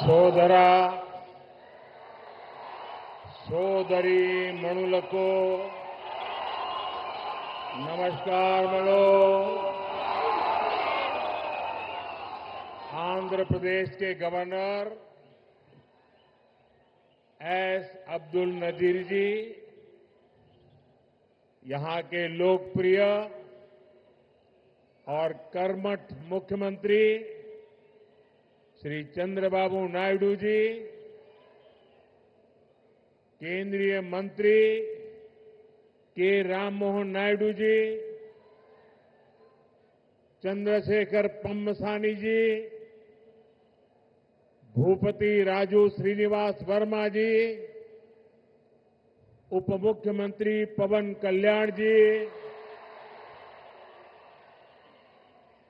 సోదర సోదరి మణులకు नमस्कार। आंध्र प्रदेश के गवर्नर एस अब्दुल नजीर जी, यहां के लोकप्रिय और कर्मठ मुख्यमंत्री श्री चंद्रबाबू नायडू जी, केंद्रीय मंत्री के राम मोहन नायडू जी, चंद्रशेखर पम्मसानी जी, भूपति राजू श्रीनिवास वर्मा जी, उप मुख्यमंत्री पवन कल्याण जी,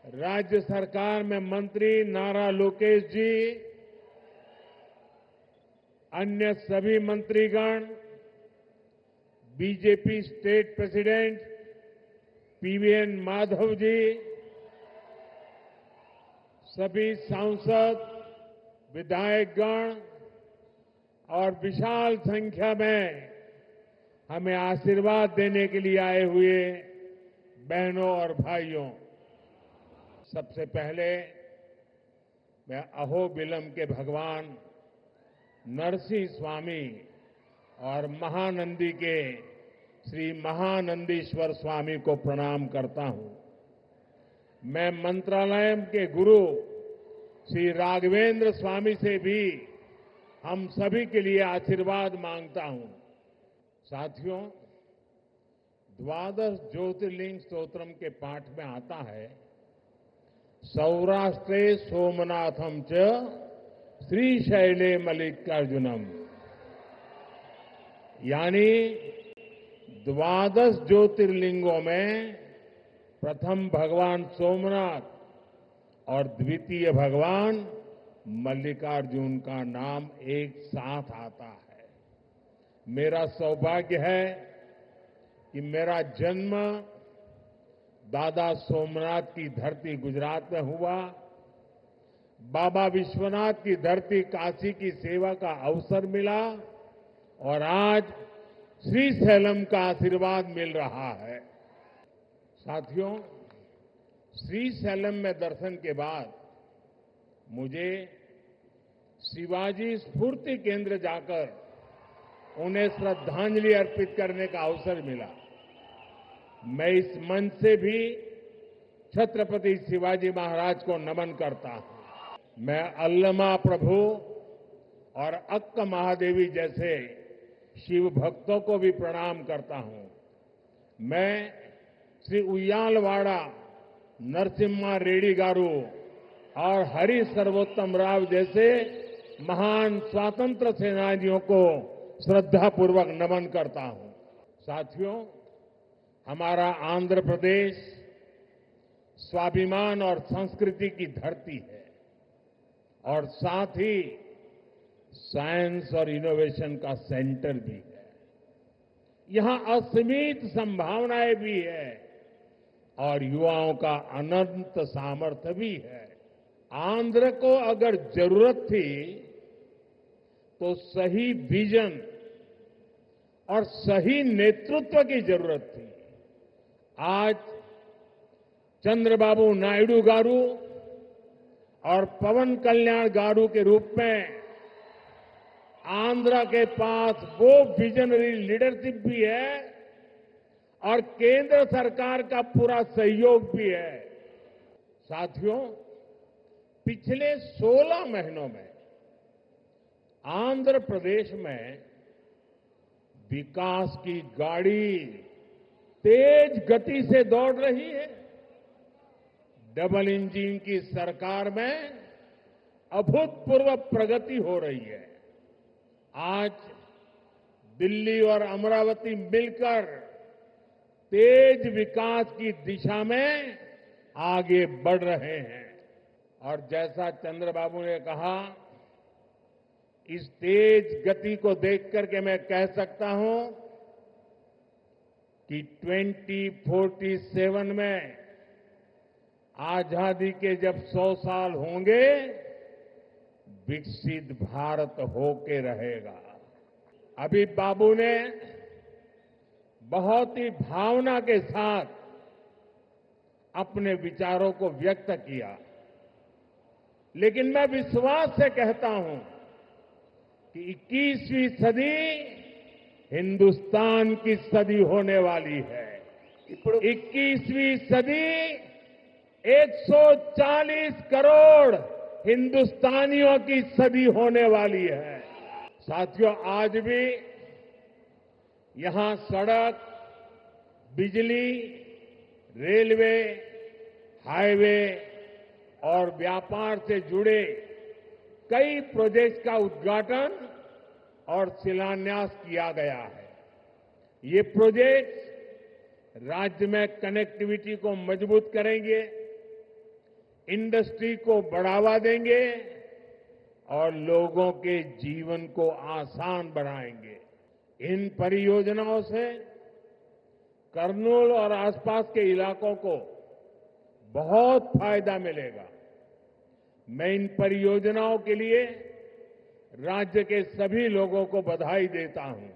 राज्य सरकार में मंत्री नारा लोकेश जी, अन्य सभी मंत्रीगण, BJP state president P V N Madhav ji, सभी सांसद, विधायकगण और विशाल संख्या में हमें आशीर्वाद देने के लिए आए हुए बहनों और भाइयों, सबसे पहले मैं अहोबिलम के भगवान नरसिंह स्वामी और महानंदी के श्री महानंदीश्वर स्वामी को प्रणाम करता हूं। मैं मंत्रालय के गुरु श्री राघवेंद्र स्वामी से भी हम सभी के लिए आशीर्वाद मांगता हूं। साथियों, द्वादश ज्योतिर्लिंग स्तोत्रम के पाठ में आता है, सौराष्ट्रे सोमनाथम च श्रीशैले मल्लिकार्जुनम, यानी द्वादश ज्योतिर्लिंगों में प्रथम भगवान सोमनाथ और द्वितीय भगवान मल्लिकार्जुन का नाम एक साथ आता है। मेरा सौभाग्य है कि मेरा जन्म दादा सोमनाथ की धरती गुजरात में हुआ, बाबा विश्वनाथ की धरती काशी की सेवा का अवसर मिला और आज श्रीशैलम का आशीर्वाद मिल रहा है। साथियों, श्रीशैलम में दर्शन के बाद मुझे शिवाजी स्फूर्ति केंद्र जाकर उन्हें श्रद्धांजलि अर्पित करने का अवसर मिला। मैं इस मंच से भी छत्रपति शिवाजी महाराज को नमन करता हूं। मैं अल्लमा प्रभु और अक्क महादेवी जैसे शिव भक्तों को भी प्रणाम करता हूं। मैं श्री उయ్యాలవాడ नरसिम्हा रेड्डी गारू और हरि सर्वोत्तम राव जैसे महान स्वातंत्र सेनानियों को श्रद्धापूर्वक नमन करता हूं। साथियों, हमारा आंध्र प्रदेश स्वाभिमान और संस्कृति की धरती है और साथ ही साइंस और इनोवेशन का सेंटर भी है। यहां असीमित संभावनाएं भी है और युवाओं का अनंत सामर्थ्य भी है। आंध्र को अगर जरूरत थी तो सही विजन और सही नेतृत्व की जरूरत थी। आज चंद्रबाबू नायडू गारू और पवन कल्याण गारू के रूप में आंध्र के पास वो विजनरी लीडरशिप भी है और केंद्र सरकार का पूरा सहयोग भी है। साथियों, पिछले 16 महीनों में आंध्र प्रदेश में विकास की गाड़ी तेज गति से दौड़ रही है। डबल इंजन की सरकार में अभूतपूर्व प्रगति हो रही है। आज दिल्ली और अमरावती मिलकर तेज विकास की दिशा में आगे बढ़ रहे हैं और जैसा चंद्रबाबू ने कहा, इस तेज गति को देख करके मैं कह सकता हूं कि 2047 में आजादी के जब 100 साल होंगे, विकसित भारत होके रहेगा। अभी बाबू ने बहुत ही भावना के साथ अपने विचारों को व्यक्त किया, लेकिन मैं विश्वास से कहता हूं कि 21वीं सदी हिंदुस्तान की सदी होने वाली है। 21वीं सदी 140 करोड़ हिंदुस्तानियों की सदी होने वाली है। साथियों, आज भी यहां सड़क, बिजली, रेलवे, हाईवे और व्यापार से जुड़े कई प्रोजेक्ट्स का उद्घाटन और शिलान्यास किया गया है। ये प्रोजेक्ट्स राज्य में कनेक्टिविटी को मजबूत करेंगे, इंडस्ट्री को बढ़ावा देंगे और लोगों के जीवन को आसान बनाएंगे। इन परियोजनाओं से कर्नूल और आसपास के इलाकों को बहुत फायदा मिलेगा। मैं इन परियोजनाओं के लिए राज्य के सभी लोगों को बधाई देता हूं।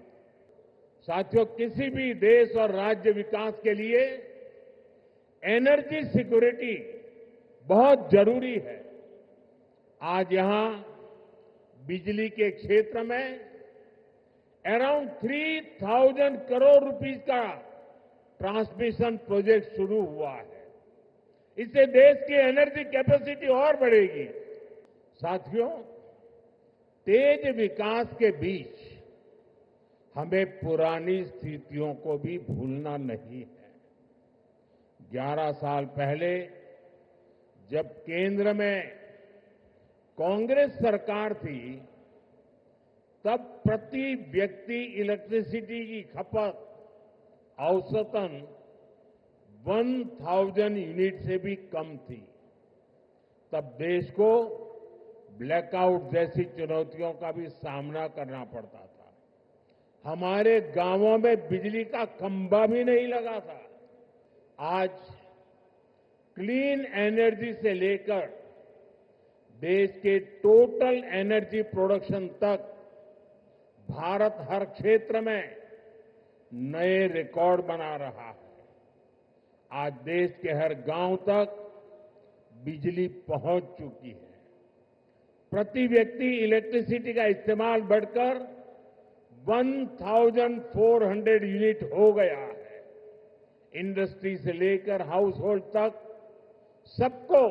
साथियों, किसी भी देश और राज्य विकास के लिए एनर्जी सिक्योरिटी बहुत जरूरी है। आज यहां बिजली के क्षेत्र में अराउंड 3000 करोड़ रुपीस का ट्रांसमिशन प्रोजेक्ट शुरू हुआ है। इससे देश की एनर्जी कैपेसिटी और बढ़ेगी। साथियों, तेज विकास के बीच हमें पुरानी स्थितियों को भी भूलना नहीं है। 11 साल पहले जब केंद्र में कांग्रेस सरकार थी, तब प्रति व्यक्ति इलेक्ट्रिसिटी की खपत औसतन 1000 यूनिट से भी कम थी। तब देश को ब्लैकआउट जैसी चुनौतियों का भी सामना करना पड़ता था। हमारे गांवों में बिजली का खंभा भी नहीं लगा था। आज क्लीन एनर्जी से लेकर देश के टोटल एनर्जी प्रोडक्शन तक भारत हर क्षेत्र में नए रिकॉर्ड बना रहा है। आज देश के हर गांव तक बिजली पहुंच चुकी है। प्रति व्यक्ति इलेक्ट्रिसिटी का इस्तेमाल बढ़कर 1400 यूनिट हो गया है। इंडस्ट्री से लेकर हाउस होल्ड तक सबको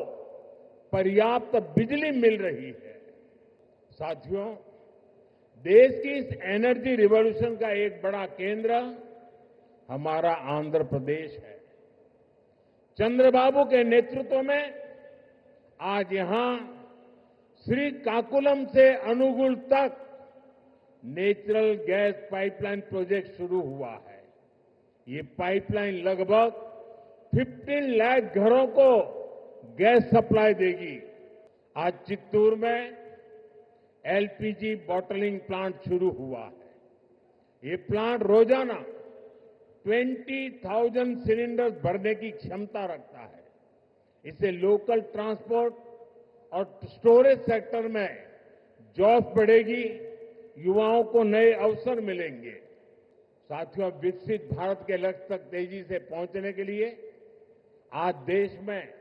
पर्याप्त बिजली मिल रही है। साथियों, देश की इस एनर्जी रिवॉल्यूशन का एक बड़ा केंद्र हमारा आंध्र प्रदेश है। चंद्रबाबू के नेतृत्व में आज यहां श्रीकाकुलम से अनुगुल तक नेचुरल गैस पाइपलाइन प्रोजेक्ट शुरू हुआ है। ये पाइपलाइन लगभग 15 लाख घरों को गैस सप्लाई देगी। आज चित्तूर में एलपीजी बॉटलिंग प्लांट शुरू हुआ है। ये प्लांट रोजाना 20,000 सिलेंडर्स भरने की क्षमता रखता है। इससे लोकल ट्रांसपोर्ट और स्टोरेज सेक्टर में जॉब बढ़ेगी, युवाओं को नए अवसर मिलेंगे। साथियों, विकसित भारत के लक्ष्य तक तेजी से पहुंचने के लिए आज देश में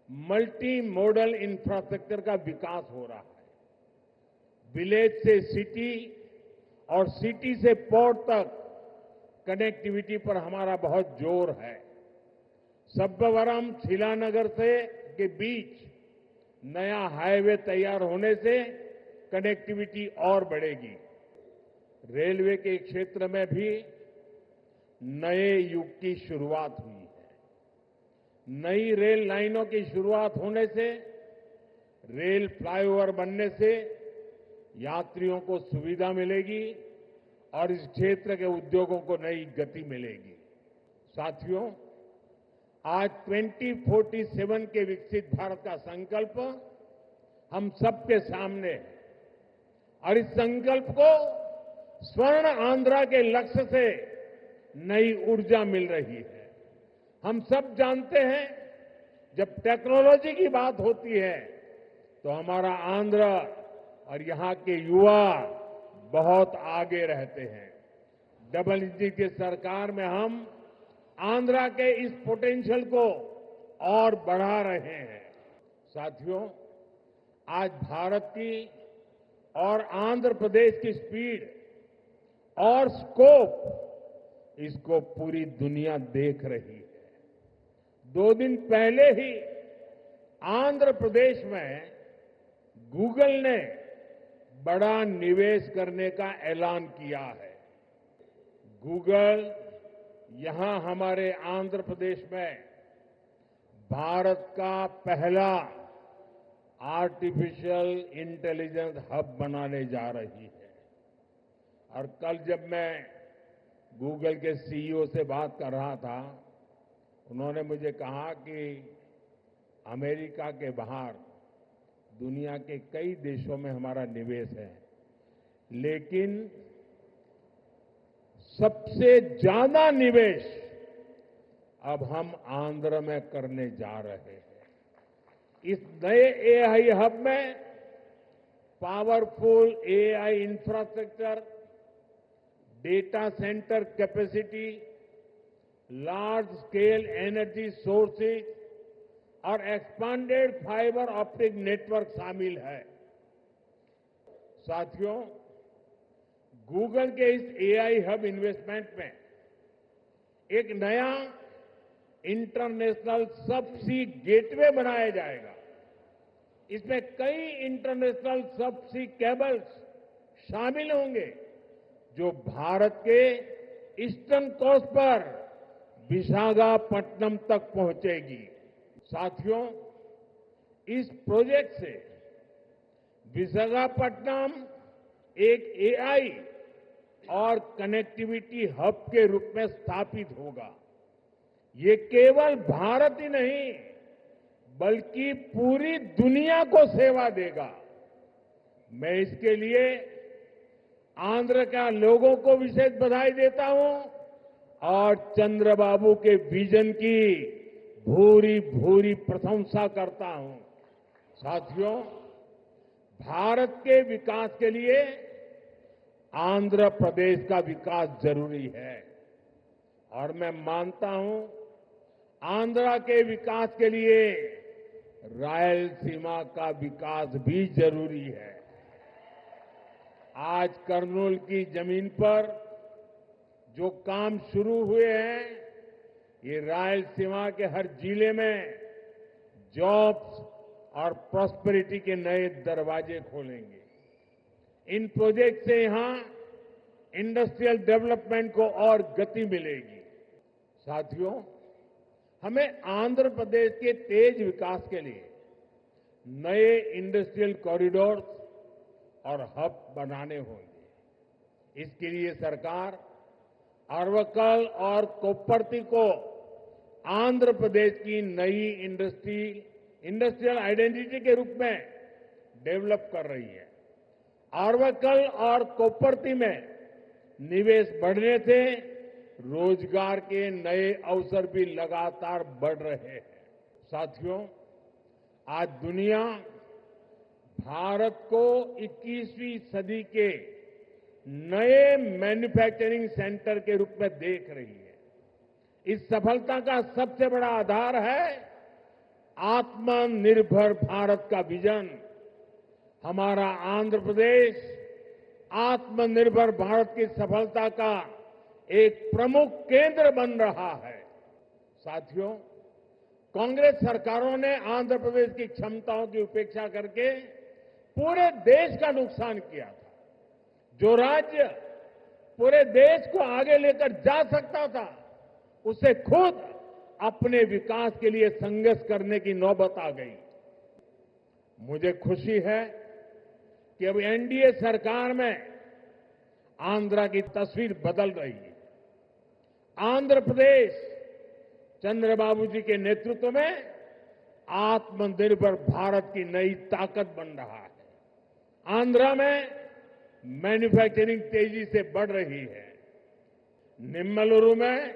मल्टी मॉडल इंफ्रास्ट्रक्चर का विकास हो रहा है। विलेज से सिटी और सिटी से पोर्ट तक कनेक्टिविटी पर हमारा बहुत जोर है। सब्बवरम शिलानगर से के बीच नया हाईवे तैयार होने से कनेक्टिविटी और बढ़ेगी। रेलवे के क्षेत्र में भी नए युग की शुरुआत हुई है। नई रेल लाइनों की शुरुआत होने से, रेल फ्लाईओवर बनने से यात्रियों को सुविधा मिलेगी और इस क्षेत्र के उद्योगों को नई गति मिलेगी। साथियों, आज 2047 के विकसित भारत का संकल्प हम सबके सामने है और इस संकल्प को स्वर्ण आंध्रा के लक्ष्य से नई ऊर्जा मिल रही है। हम सब जानते हैं, जब टेक्नोलॉजी की बात होती है तो हमारा आंध्र और यहां के युवा बहुत आगे रहते हैं। डबल इंजन की सरकार में हम आंध्रा के इस पोटेंशियल को और बढ़ा रहे हैं। साथियों, आज भारत की और आंध्र प्रदेश की स्पीड और स्कोप, इसको पूरी दुनिया देख रही है। 2 दिन पहले ही आंध्र प्रदेश में गूगल ने बड़ा निवेश करने का ऐलान किया है। गूगल यहां हमारे आंध्र प्रदेश में भारत का पहला आर्टिफिशियल इंटेलिजेंस हब बनाने जा रही है। और कल जब मैं गूगल के सीईओ से बात कर रहा था, उन्होंने मुझे कहा कि अमेरिका के बाहर दुनिया के कई देशों में हमारा निवेश है, लेकिन सबसे ज्यादा निवेश अब हम आंध्र में करने जा रहे हैं। इस नए एआई हब में powerful AI infrastructure, data centre capacity, large scale energy sources और एक्सपांडेड फाइबर ऑप्टिक नेटवर्क शामिल है। साथियों, गूगल के इस एआई हब इन्वेस्टमेंट में एक नया इंटरनेशनल सबसी गेटवे बनाया जाएगा। इसमें कई इंटरनेशनल सबसी केबल्स शामिल होंगे जो भारत के ईस्टर्न कोस्ट पर विशाखापट्टनम तक पहुंचेगी। साथियों, इस प्रोजेक्ट से विशाखापट्टनम एक एआई और कनेक्टिविटी हब के रूप में स्थापित होगा। ये केवल भारत ही नहीं, बल्कि पूरी दुनिया को सेवा देगा। मैं इसके लिए आंध्र के लोगों को विशेष बधाई देता हूं और चंद्रबाबू के विजन की भूरी भूरी प्रशंसा करता हूं। साथियों, भारत के विकास के लिए आंध्र प्रदेश का विकास जरूरी है और मैं मानता हूं आंध्रा के विकास के लिए रायलसीमा का विकास भी जरूरी है। आज कर्नूल की जमीन पर जो काम शुरू हुए हैं, ये रायलसीमा के हर जिले में जॉब्स और प्रॉस्पेरिटी के नए दरवाजे खोलेंगे। इन प्रोजेक्ट से यहां इंडस्ट्रियल डेवलपमेंट को और गति मिलेगी। साथियों, हमें आंध्र प्रदेश के तेज विकास के लिए नए इंडस्ट्रियल कॉरिडोर और हब बनाने होंगे। इसके लिए सरकार अरवकल और कोप्परती को आंध्र प्रदेश की नई इंडस्ट्रियल आइडेंटिटी के रूप में डेवलप कर रही है। अरवकल और कोप्परती में निवेश बढ़ने से रोजगार के नए अवसर भी लगातार बढ़ रहे हैं। साथियों, आज दुनिया भारत को 21वीं सदी के नए मैन्युफैक्चरिंग सेंटर के रूप में देख रही है। इस सफलता का सबसे बड़ा आधार है आत्मनिर्भर भारत का विजन। हमारा आंध्र प्रदेश आत्मनिर्भर भारत की सफलता का एक प्रमुख केंद्र बन रहा है। साथियों, कांग्रेस सरकारों ने आंध्र प्रदेश की क्षमताओं की उपेक्षा करके पूरे देश का नुकसान किया था। जो राज्य पूरे देश को आगे लेकर जा सकता था, उसे खुद अपने विकास के लिए संघर्ष करने की नौबत आ गई। मुझे खुशी है कि अब एनडीए सरकार में आंध्र की तस्वीर बदल रही है। आंध्र प्रदेश चंद्रबाबू जी के नेतृत्व में आत्मनिर्भर भारत की नई ताकत बन रहा है। आंध्र में मैन्युफैक्चरिंग तेजी से बढ़ रही है। निम्मलुरु में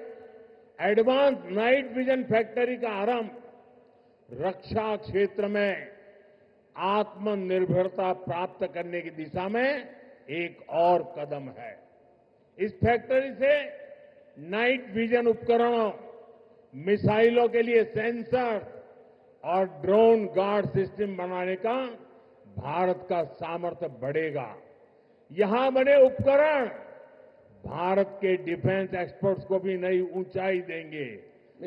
एडवांस नाइट विजन फैक्ट्री का आरंभ रक्षा क्षेत्र में आत्मनिर्भरता प्राप्त करने की दिशा में एक और कदम है। इस फैक्ट्री से नाइट विजन उपकरणों, मिसाइलों के लिए सेंसर और ड्रोन गार्ड सिस्टम बनाने का भारत का सामर्थ्य बढ़ेगा। यहां बने उपकरण भारत के डिफेंस एक्सपर्ट्स को भी नई ऊंचाई देंगे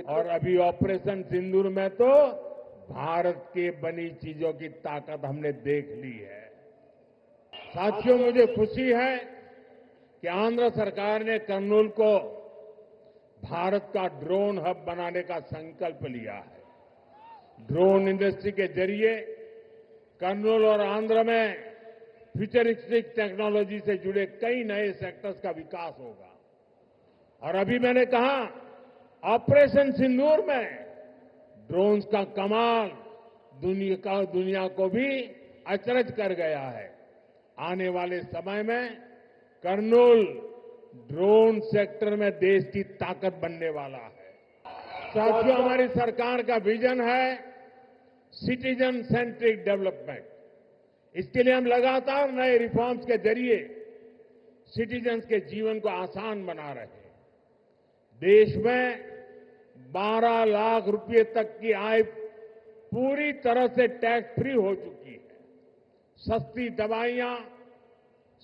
और अभी ऑपरेशन सिंदूर में तो भारत के बनी चीजों की ताकत हमने देख ली है। साथियों, मुझे खुशी है कि आंध्र सरकार ने कर्नूल को भारत का ड्रोन हब बनाने का संकल्प लिया है। ड्रोन इंडस्ट्री के जरिए कर्नूल और आंध्र में फ्यूचरिस्टिक टेक्नोलॉजी से जुड़े कई नए सेक्टर्स का विकास होगा। और अभी मैंने कहा, ऑपरेशन सिंदूर में ड्रोन्स का कमाल दुनिया को भी अचरज कर गया है। आने वाले समय में कर्नूल ड्रोन सेक्टर में देश की ताकत बनने वाला है। साथियों, हमारी सरकार का विजन है सिटीजन सेंट्रिक डेवलपमेंट। इसके लिए हम लगातार नए रिफॉर्म्स के जरिए सिटीजन्स के जीवन को आसान बना रहे हैं। देश में 12 लाख रुपए तक की आय पूरी तरह से टैक्स फ्री हो चुकी है। सस्ती दवाइयां,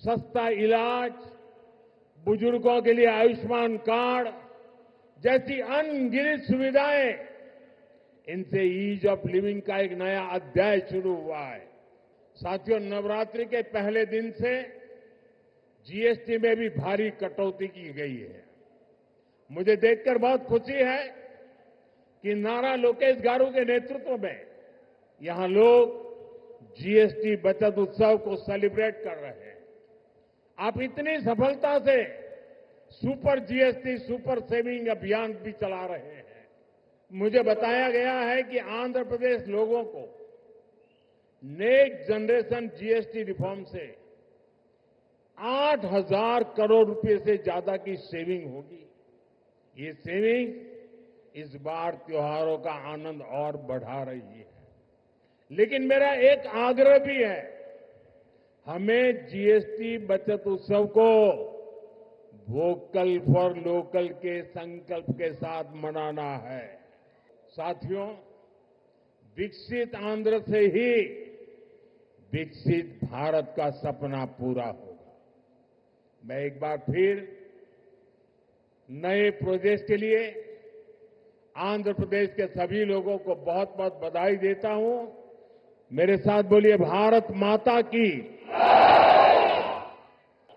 सस्ता इलाज, बुजुर्गों के लिए आयुष्मान कार्ड जैसी अनगिनत सुविधाएं, इनसे ईज ऑफ लिविंग का एक नया अध्याय शुरू हुआ है। साथियों, नवरात्रि के पहले दिन से जीएसटी में भी भारी कटौती की गई है। मुझे देखकर बहुत खुशी है कि नारा लोकेश गारू के नेतृत्व में यहां लोग जीएसटी बचत उत्सव को सेलिब्रेट कर रहे हैं। आप इतनी सफलता से सुपर जीएसटी, सुपर सेविंग अभियान भी चला रहे हैं। मुझे बताया गया है कि आंध्र प्रदेश लोगों को नेक्स्ट जनरेशन जीएसटी रिफॉर्म से 8,000 करोड़ रुपए से ज्यादा की सेविंग होगी। ये सेविंग इस बार त्योहारों का आनंद और बढ़ा रही है। लेकिन मेरा एक आग्रह भी है, हमें जीएसटी बचत उत्सव को वोकल फॉर लोकल के संकल्प के साथ मनाना है। साथियों, विकसित आंध्र से ही विकसित भारत का सपना पूरा होगा। मैं एक बार फिर नए प्रोजेक्ट के लिए आंध्र प्रदेश के सभी लोगों को बहुत बहुत बधाई देता हूं। मेरे साथ बोलिए, भारत माता की।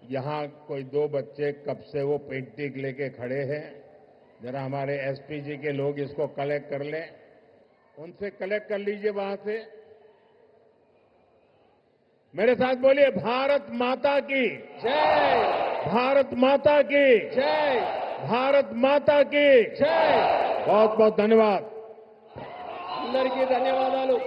यहां कोई 2 बच्चे कब से वो पेंटिंग लेके खड़े हैं। जरा हमारे एसपी जी के लोग इसको कलेक्ट कर लें, उनसे कलेक्ट कर लीजिए वहां से। मेरे साथ बोलिए, भारत माता की जय, भारत माता की जय, भारत माता की जय। बहुत बहुत धन्यवाद। అందరికీ ధన్యవాదాలు।